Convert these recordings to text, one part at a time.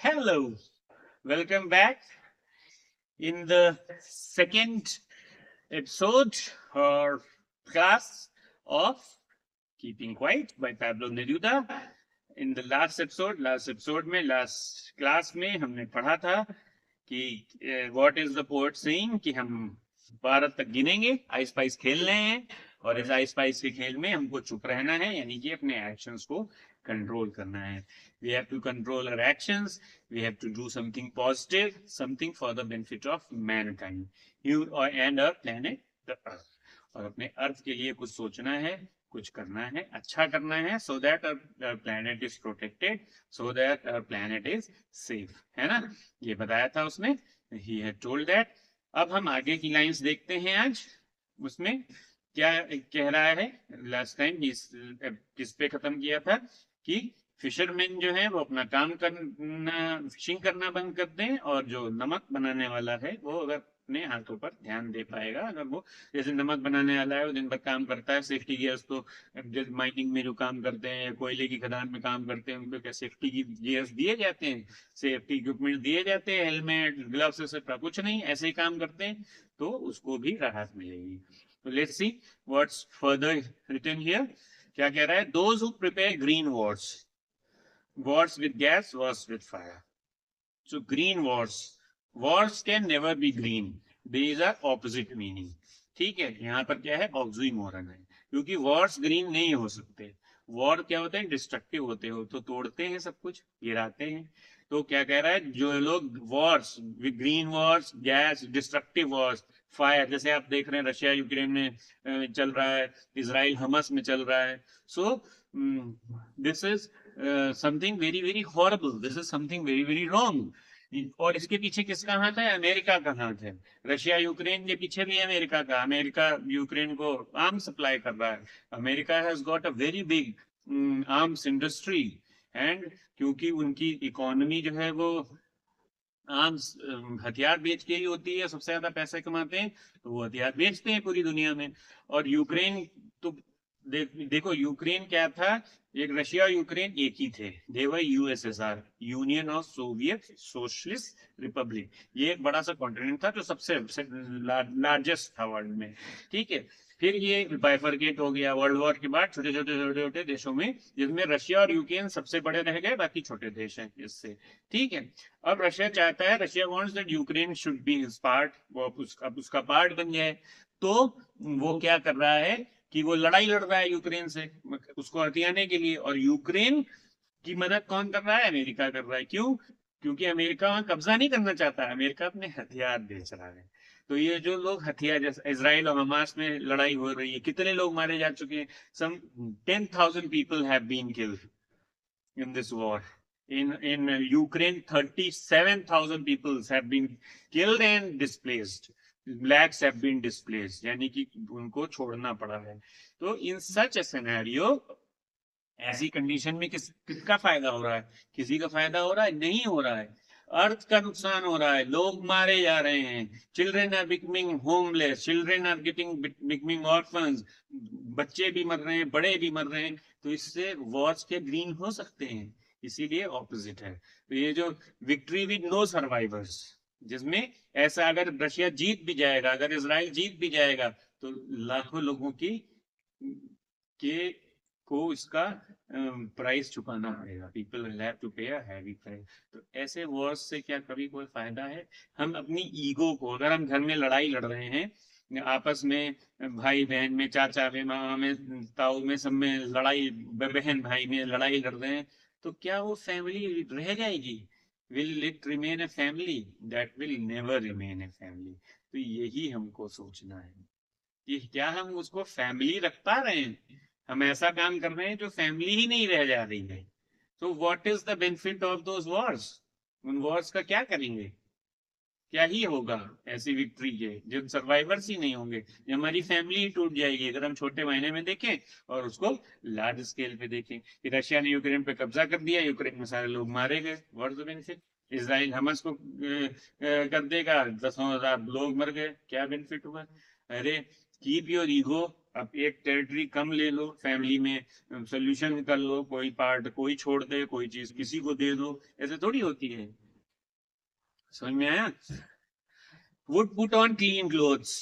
Hello, welcome back in the second episode or class of Keeping Quiet by Pablo Neruda. In the last episode, last class में हमने पढ़ा था कि what is the poet saying कि हम 12 तक गिनेंगे, ice price खेल रहे हैं और इस आइस पाइस के खेल में हमको चुप रहना है, यानी कि अपने एक्शंस को कंट्रोल करना है. We have to control our actions. We have to do something positive, something for the benefit of mankind. You and our planet, the Earth. और अपने अर्थ के लिए कुछ सोचना है, कुछ करना है, अच्छा करना है, so that our planet is protected, so that our planet is safe. है ना? ये बताया था उसने. He had told that. अब हम आगे की लाइंस देखते हैं आज. उसमें क्या कह रहा है? लास्ट टाइम किस पे खत्म किया था कि फिशरमैन जो है वो अपना काम करना, फिशिंग करना बंद कर दें, और जो नमक बनाने वाला है वो अगर अपने हाथों पर ध्यान दे पाएगा, अगर वो जैसे नमक बनाने वाला है वो दिन भर काम करता है, सेफ्टी गियर्स तो माइनिंग में जो काम करते हैं, कोयले की खदान में काम करते हैं, उनको क्या सेफ्टी की गियर्स दिए जाते हैं, सेफ्टी इक्विपमेंट दिए जाते हैं, हेलमेट, ग्लव्स, एक्सेट्रा, कुछ नहीं, ऐसे ही काम करते हैं, तो उसको भी राहत मिलेगी. तो let's see what's further written here. क्या कह रहा है? Those who prepare green wars with gas, wars with fire. So green wars can never be green. These are opposite meaning. ठीक है, यहाँ पर क्या है? ऑक्सीमोरन है, क्योंकि वॉर्स ग्रीन नहीं हो सकते. वॉर क्या होते हैं? डिस्ट्रक्टिव होते हो, तो तोड़ते हैं सब कुछ, गिराते हैं. तो क्या कह रहा है? जो लोग Wars, green Wars, gas, destructive Wars, fire, जैसे आप देख रहे हैं रशिया यूक्रेन में चल रहा है, इसराइल हमस में चल रहा है. So this is something very very horrible. This is something very very wrong. और इसके पीछे किसका हाथ है? अमेरिका का हाथ है. रशिया यूक्रेन के पीछे भी अमेरिका का. अमेरिका यूक्रेन को आर्म्स सप्लाई कर रहा है. America has got a very big arms industry. And क्योंकि उनकी इकोनॉमी जो है वो आर्म्स, हथियार बेच के ही होती है, सबसे ज्यादा पैसे कमाते हैं, तो वो हथियार बेचते हैं पूरी दुनिया में. और यूक्रेन तो देखो यूक्रेन क्या था? एक रशिया यूक्रेन एक ही थे. They were USSR, union of Soviet socialist republic. ये एक बड़ा सा कॉन्टिनेंट था जो सबसे लार्जेस्ट था वर्ल्ड में. ठीक है, फिर ये बाइफरकेट हो गया वर्ल्ड वॉर के बाद छोटे छोटे देशों में, जिसमें रशिया और यूक्रेन सबसे बड़े रह गए, बाकी छोटे देश हैं इससे. ठीक है, अब रशिया चाहता है, Russia wants that Ukraine should be his part, वो अब उसका पार्ट बन जाए. तो वो क्या कर रहा है कि वो लड़ाई लड़ रहा है यूक्रेन से, उसको हथियाने के लिए. और यूक्रेन की मदद कौन कर रहा है? अमेरिका कर रहा है. क्यों? क्योंकि अमेरिका वहां कब्जा नहीं करना चाहता, अमेरिका अपने हथियार बेच रहा है. तो ये जो लोग हथियार, जैसे इसराइल और हमास में लड़ाई हो रही है, कितने लोग मारे जा चुके हैं? Some 10,000 people have been killed in this war. In Ukraine, 37,000 people have been killed and displaced. Blacks have been displaced, यानी कि उनको छोड़ना पड़ा है. तो in such a scenario, ऐसी कंडीशन में किसका फायदा हो रहा है? किसी का फायदा हो रहा है? नहीं हो रहा है. अर्थ का नुकसान हो रहा है, लोग मारे जा रहे हैं, children are becoming homeless, children are becoming orphans, बच्चे भी मर रहे हैं, बड़े भी मर रहे हैं. तो इससे वॉर्स के ग्रीन हो सकते हैं, इसीलिए ऑपोजिट है. तो ये जो विक्ट्री विद नो सर्वाइवर्स, जिसमें ऐसा अगर रशिया जीत भी जाएगा, अगर इसराइल जीत भी जाएगा, तो लाखों लोगों की के को इसका प्राइस चुकाना पड़ेगा. पीपल विल हैव टू पे अ हैवी प्राइस. तो ऐसे वॉर्स से क्या कभी कोई फायदा है? हम अपनी ईगो को, अगर हम घर में लड़ाई लड़ रहे हैं आपस में, भाई बहन में, चाचा में, मामा में, ताऊ में, सब में लड़ाई, बहन भाई में लड़ाई लड़ रहे हैं, तो क्या वो फैमिली रह जाएगी? Will it remain a family? That will never remain a family. तो यही हमको सोचना है कि क्या हम उसको फैमिली रख पा रहे हैं? हम ऐसा काम कर रहे हैं जो फैमिली ही नहीं रह जा रही है. तो what is the benefit of those Wars? उन वॉर्स का क्या करेंगे? क्या ही होगा ऐसी विक्ट्री के? जब सर्वाइवर्स ही नहीं होंगे, हमारी फैमिली ही टूट जाएगी. अगर हम छोटे महीने में देखें और उसको लार्ज स्केल पे देखें कि रशिया ने यूक्रेन पे कब्जा कर दिया, यूक्रेन में सारे लोग मारे गए, what is the benefit? Israel Hamas को कर देगा, 10,000 लोग मर गए, क्या बेनिफिट हुआ? अरे कीप योर ईगो, अब एक टेरिटरी कम ले लो, फैमिली में सोल्यूशन कर लो, कोई पार्ट कोई छोड़ दे, कोई चीज किसी को दे दो, ऐसे थोड़ी होती है। समझ में आया? Would put on clean clothes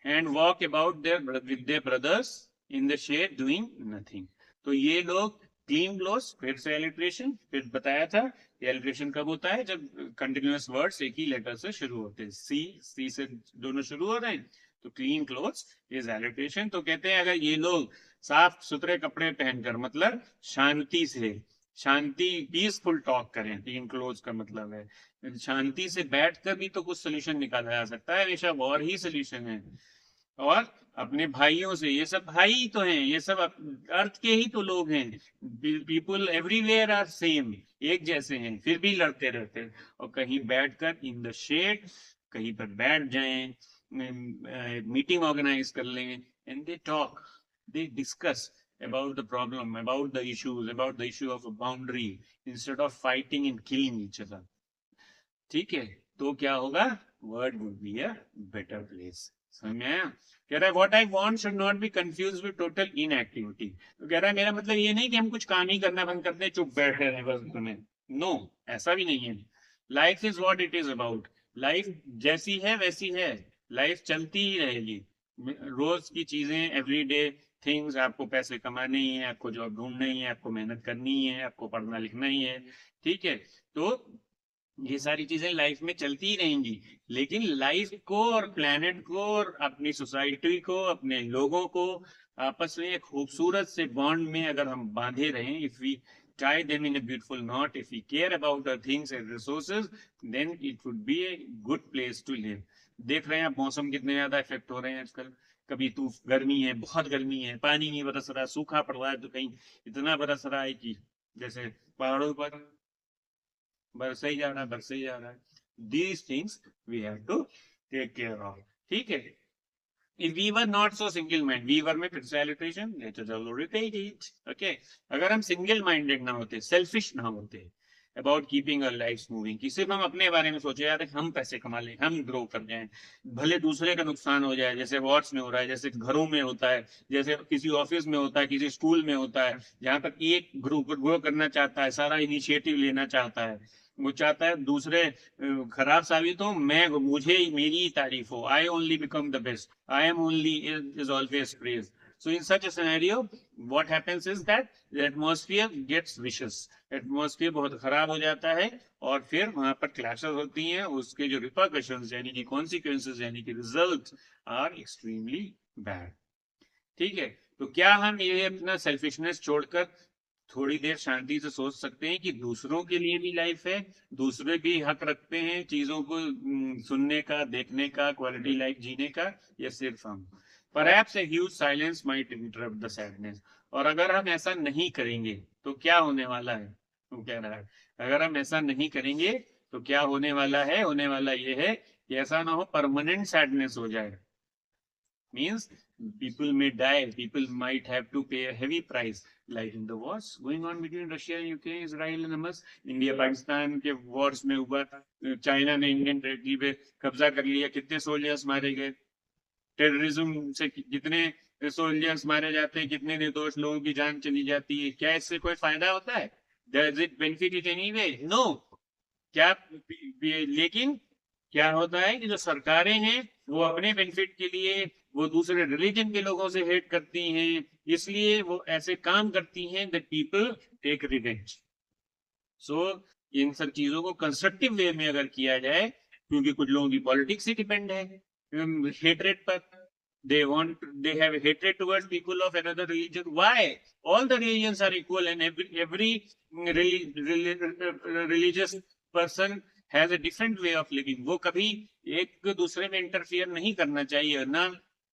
and walk about there with their brothers in the shed doing nothing. तो ये लोग क्लीन क्लोथ्स, फिर से एलिट्रेशन, फिर बताया था एलिट्रेशन कब होता है, जब कंटिन्यूअस वर्ड्स एक ही लेटर से शुरू होते हैं, सी से दोनों शुरू हो रहे हैं, तो क्लीन क्लोथ्स इज एलिट्रेशन। तो कहते हैं अगर ये लोग साफ सुथरे कपड़े पहनकर, मतलब शांति से, शांति पीसफुल टॉक करें, क्लीन क्लोथ्स का मतलब है शांति से बैठकर भी तो कुछ सोल्यूशन निकाला जा सकता है, हमेशा वॉर ही सोल्यूशन है। और अपने भाइयों से, ये सब भाई ही तो हैं, ये सब अर्थ के ही तो लोग हैं, पीपुल एवरीवेयर आर सेम, एक जैसे हैं, फिर भी लड़ते रहते हैं। और कहीं बैठकर इन द शेड, कहीं पर बैठ जाएं, मीटिंग ऑर्गेनाइज कर लें, and they talk, they discuss about the problem, about the issues, about the issue of a boundary, instead of fighting and killing each other. ठीक है, तो क्या होगा, world would be a better place. समझ में आया? कह रहा है what I want should not be confuse with total inactivity. तो कह रहा है मेरा मतलब ये नहीं कि हम कुछ काम ही करना बंद कर दें, चुप बैठे रहे बस तुम्हें, नो, ऐसा भी नहीं है। Life is what it is about, life जैसी है वैसी है, लाइफ चलती ही रहेगी, रोज की चीजें, एवरीडे थिंग्स, आपको पैसे कमाने ही है, आपको जॉब ढूंढना ही है, आपको मेहनत करनी ही है, आपको पढ़ना लिखना ही है, ठीक है। तो ये सारी चीजें लाइफ में चलती ही रहेंगी, लेकिन लाइफ को और प्लेनेट को और अपनी सोसाइटी को, अपने लोगों को आपस में एक खूबसूरत से बॉन्ड में अगर हम बांधे रहें, if we tie them in a beautiful knot, if we care about our things and resources, then it would be a good place to live. देख रहे हैं आप मौसम कितने ज्यादा इफेक्ट हो रहे हैं आजकल, कभी तो गर्मी है, बहुत गर्मी है, पानी नहीं बरस रहा, सूखा पड़ रहा है, तो कहीं इतना बरस रहा है कि जैसे पहाड़ों पर बरसे ही जा रहा है, बरसे ही जा रहा है। These things we have to take care of, ठीक है। If we were not so single minded, we were में फिर से alliteration, let us all repeat it, okay। अगर हम सिंगल माइंडेड ना होते, सेल्फिश ना होते about keeping our lifes moving, कि सिर्फ हम अपने बारे में सोचे यार हम पैसे कमा लें, हम ग्रो कर जाएं, भले दूसरे का नुकसान हो जाए, जैसे वॉर्स में हो रहा है, जैसे घरों में होता है, जैसे किसी ऑफिस में होता है, किसी स्कूल में होता है, जहां तक एक ग्रुप ग्रो करना चाहता है, सारा इनिशिएटिव लेना चाहता है, वो चाहता है दूसरे खराब साबित हो, मैं मुझे मेरी ही तारीफ हो, I only become the best, I am only is always praise. So in such a scenario, what happens is that the atmosphere gets vicious. Atmosphere बहुत खराब हो जाता है, और फिर वहां पर clashes होती हैं, उसके जो repercussions यानी कि consequences यानी कि results are extremely bad. ठीक है, तो क्या हम ये अपना सेल्फिशनेस छोड़कर थोड़ी देर शांति से सोच सकते हैं कि दूसरों के लिए भी लाइफ है, दूसरे भी हक रखते हैं चीजों को सुनने का, देखने का, क्वालिटी लाइफ जीने का, या सिर्फ हम? Perhaps a huge silence might interrupt the sadness. और अगर हम ऐसा नहीं करेंगे तो क्या होने वाला है, वो कह रहा है, अगर हम ऐसा नहीं करेंगे तो क्या होने वाला है, होने वाला ये है कि ऐसा ना हो परमानेंट सैडनेस हो जाए, means people may die, people might have to pay a heavy price, like in the wars going on between Russia and Ukraine, Israel and Hamas, India Pakistan के वॉर्स में हुआ, चाइना ने इंडियन टेरिटरी पे कब्जा कर लिया, कितने सोल्जर्स मारे गए, टेररिज्म से कितने सोल्जर्स मारे जाते हैं, कितने निर्दोष लोगों की जान चली जाती है, क्या इससे कोई फायदा होता है? Does it benefit it anyway? No. क्या, लेकिन क्या होता है कि जो सरकारें हैं वो अपने बेनिफिट के लिए वो दूसरे रिलीजन के लोगों से हेट करती हैं, इसलिए वो ऐसे काम करती हैं दैट पीपल टेक रिवेंज। सो इन सब चीजों को कंस्ट्रक्टिव वे में अगर किया जाए, क्योंकि कुछ लोगों की पॉलिटिक्स ही डिपेंड है हेटरेट पर, they want, they have hatred towards people of another religion. Why? All the religions are equal, and every religious person has a different way of living. वो कभी एक दूसरे में इंटरफियर नहीं करना चाहिए, ना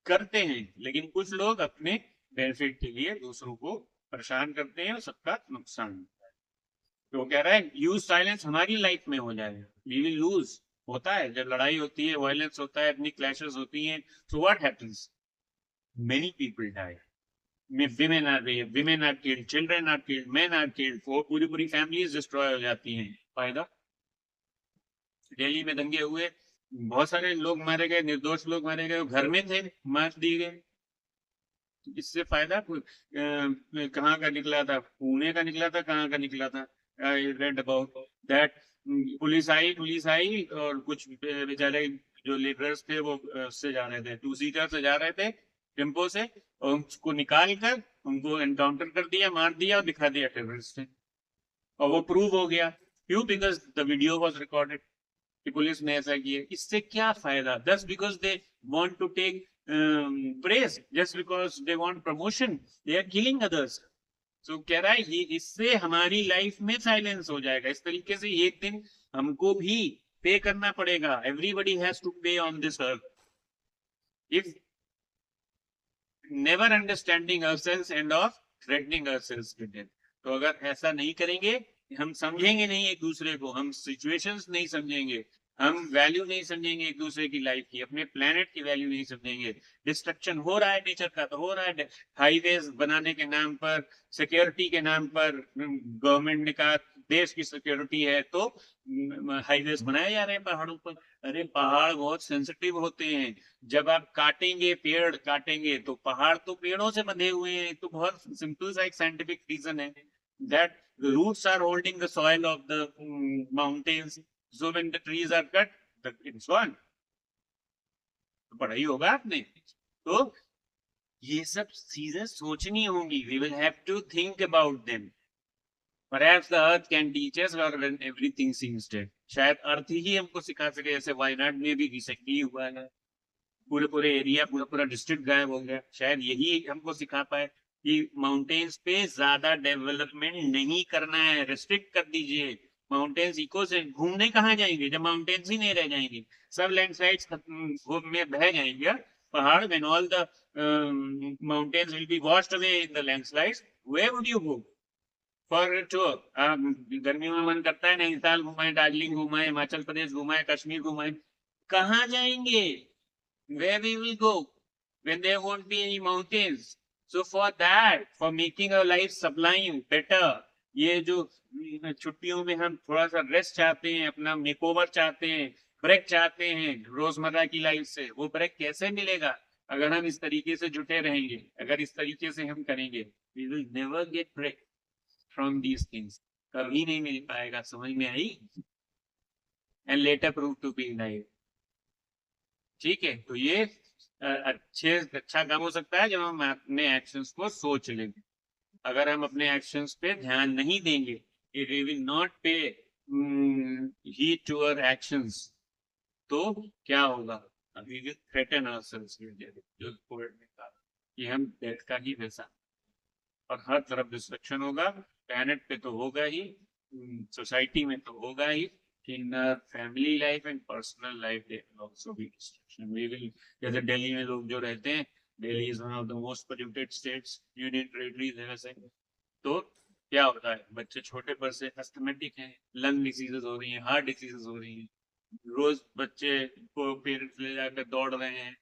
करते हैं, लेकिन कुछ लोग अपने बेनिफिट के लिए दूसरों को परेशान करते हैं और सबका नुकसान। तो कह रहा है यूज साइलेंस हमारी लाइफ में हो जाए, वी विल लूज। होता है जब लड़ाई होती है, वायलेंस होता है, अपनी क्लैशेस होती हैं, so what happens? Many people die. Women are raped, women are killed, children are killed, men are killed, पूरी families destroy हो जाती हैं। फायदा? दिल्ली में दंगे हुए, बहुत सारे लोग मारे गए, निर्दोष लोग मारे गए, वो घर में थे, मार दिए गए। इससे फायदा कहाँ का निकला था, पुणे का निकला था, कहाँ का निकला था, I read about that. Police आई और कुछ बेचारे जो लेबरर्स थे वो उससे जा रहे थे, टू सीटर से जा रहे थे टेम्पो से, और उसको निकाल कर उनको एनकाउंटर कर दिया, मार दिया और दिखा दिया टेररिस्ट है। और वो प्रूव हो गया, क्यों? Because the video was recorded कि पुलिस ने ऐसा किया। इससे क्या फायदा? Just because they want to take press, just because they want promotion, they are killing others. तो कह रहा है ये इससे हमारी लाइफ में साइलेंस हो जाएगा। इस तरीके से एक दिन हमको भी पे करना पड़ेगा। एवरीबडी हैज टू पे on this earth if never understanding ourselves end of threatening ourselves with death. तो अगर ऐसा नहीं करेंगे, हम समझेंगे नहीं एक दूसरे को, हम सिचुएशंस नहीं समझेंगे, हम वैल्यू नहीं समझेंगे एक दूसरे की लाइफ की, अपने प्लेनेट की वैल्यू नहीं समझेंगे। डिस्ट्रक्शन हो रहा है नेचर का, तो हो रहा है। हाईवेज बनाने के नाम पर, सिक्योरिटी के नाम पर, गवर्नमेंट ने कहा देश की सिक्योरिटी है तो हाईवेज बनाए जा रहे हैं पहाड़ों पर। अरे पहाड़ बहुत सेंसिटिव होते हैं, जब आप काटेंगे, पेड़ काटेंगे, तो पहाड़ तो पेड़ों से बंधे हुए हैं। तो बहुत सिंपल सा एक साइंटिफिक रीजन है that the roots are holding the soil of the mountains, so when the trees are cut, it's gone। तो पढ़ाई होगा आपने। तो ये सब चीजें सोचनी होंगी, we will have to think about them। Perhaps the earth can teach us or when everything seems dead। शायद अर्थ ही हमको सिखा सके, जैसे वायनाड में भी रिसेंटली हुआ है, पूरे पूरे एरिया, पूरा पूरा डिस्ट्रिक्ट गायब हो गया। शायद यही हमको सिखा पाए कि माउंटेन्स पे ज्यादा डेवलपमेंट नहीं करना है, रिस्ट्रिक्ट कर दीजिए। माउंटेन्स इको से घूमने कहाँ जाएंगे जब माउंटेन्स ही नहीं रह जाएंगे, सब लैंडस्लाइड्स में बह जाएंगे। पहाड़, when all the mountains will be washed away in the landslides, where would you go for a tour? गर्मियों में मन करता है नैनीताल घुमाए, दार्जिलिंग घुमाए, हिमाचल प्रदेश घुमाए, कश्मीर घुमाए, कहाँ जाएंगे? Where we will go when there won't be any mountains? So for that, for making our life sublime, better, ये जो छुट्टियों में हम थोड़ा सा रेस्ट चाहते हैं, अपना मेकओवर चाहते हैं, ब्रेक चाहते हैं रोजमर्रा की लाइफ से, वो ब्रेक कैसे मिलेगा अगर हम इस तरीके से जुटे रहेंगे, अगर इस तरीके से हम करेंगे? We will never get break from these things। कभी नहीं मिल पाएगा, समझ में आई? And later prove to be naive। ठीक है, तो ये अच्छा काम हो सकता है जब हम अपने एक्शंस को सोच लेंगे। अगर हम अपने एक्शंस पे ध्यान नहीं देंगे, if we will not pay heed to our actions, तो क्या होगा? We will threaten ourselves with death. जो पोएट ने कहा कि हम डेथ का ही वैसा, और हर तरफ डिस्ट्रक्शन होगा। प्लेनेट पे तो होगा ही, सोसाइटी में तो होगा ही, in our family life and personal life there will also be destruction। We will, जैसे दिल्ली में लोग जो रहते हैं, Delhi is one of the most polluted states, union territories है वैसे। तो क्या होता है, बच्चे छोटे पर से अस्थमेटिक हैं, लंग डिसीजेस हो रही हैं, हार्ट डिसीजेस हो रही हैं, रोज बच्चे को पेरेंट्स ले जाकर दौड़ रहे हैं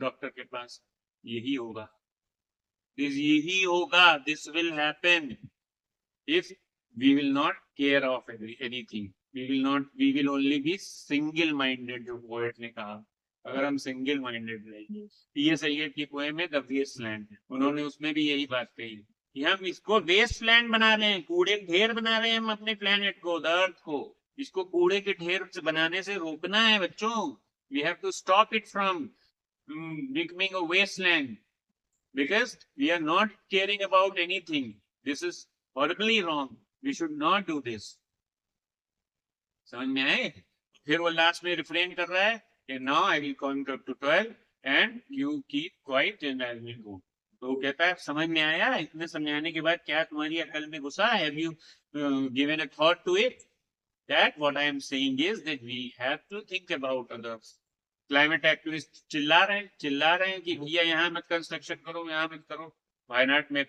डॉक्टर के पास। यही होगा, यही होगा, this will happen if we will not care of anything। we will only be single minded, जो पोएट ने कहा। अगर हम सिंगल माइंडेड रहेंगे, ये सैयद की पोएम है द वेस्ट लैंड, उन्होंने उसमें भी यही बात कही कि हम इसको वेस्ट लैंड बना रहे हैं, कूड़े के ढेर बना रहे हैं हम अपने प्लेनेट को, द अर्थ को। इसको कूड़े के ढेर से बनाने से रोकना है बच्चों। We have to stop it from becoming a waste land, because we are not caring about anything। This is horribly wrong। We should not do this। समझ में आए? फिर वो लास्ट में रिफ्रेन कर रहा है कि now I will count up to 12 and you keep quiet and I will go. तो वो कहता है समझ में आया? इतने समझाने के बाद क्या तुम्हारी अकल में घुसा? Have you given a thought to it? That what I am saying is that we have to think about others. Climate activist चिल्ला रहे हैं कि भैया यहाँ मत कंस्ट्रक्शन करो, यहाँ मत करो। वायनाड में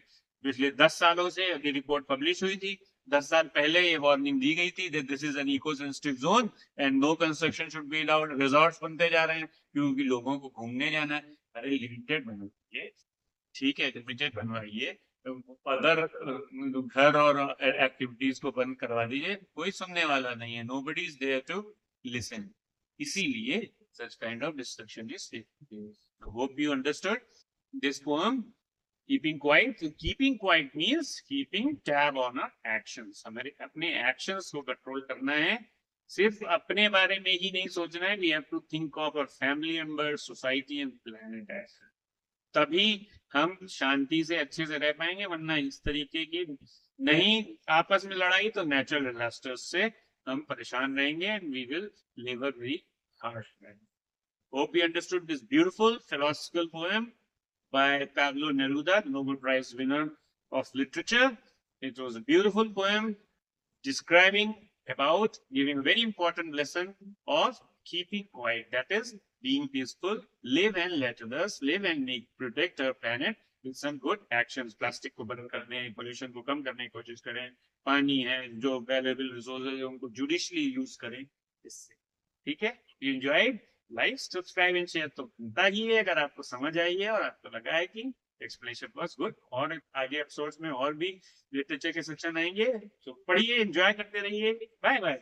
पिछले 10 सालों से अभी रिपोर्ट पब्लिश हुई थी, 10 साल पहले ये वार्निंग दी गई थी that this is an eco sensitive zone and no construction should be allowed। Resorts बनते जा रहे हैं क्योंकि लोगों को घूमने जाना है। अरे लिमिटेड बनवाइए, ठीक है, लिमिटेड बनवाइए, अदर घर और एक्टिविटीज को बंद करवा दीजिए, कोई सुनने वाला नहीं है। nobody is there to listen। इसीलिए such kind of destruction is taking place. I hope you understood this poem. Keeping quiet. So keeping quiet means keeping tab on our actions. हमारे अपने actions को control करना है. सिर्फ अपने बारे में ही नहीं सोचना है. We have to think of our family members, society and planet as well. तभी हम शांति से अच्छे से रह पाएंगे, वरना इस तरीके की नहीं आपस में लड़ाई तो नेचुरल डिजास्टर्स से हम परेशान रहेंगे and we will live a very harsh life. Hope you understood this beautiful philosophical poem by Pablo Neruda, the Nobel Prize winner of literature. It was a beautiful poem describing about giving a very important lesson of keeping quiet. That is being peaceful, live and let others live and make protect our planet with some good actions. Plastic को बंद करने, pollution को कम करने की कोशिश करें, पानी है जो available resources है उनको judiciously use करें. इससे ठीक है. You enjoyed? Like subscribe and share तो बनता ही है अगर आपको समझ आई है और आपको लगा है कि एक्सप्लेनेशन वाज गुड. और आगे एपिसोड्स में और भी लिटरेचर के सेक्शन आएंगे, तो पढ़िए, एंजॉय करते रहिए. Bye bye.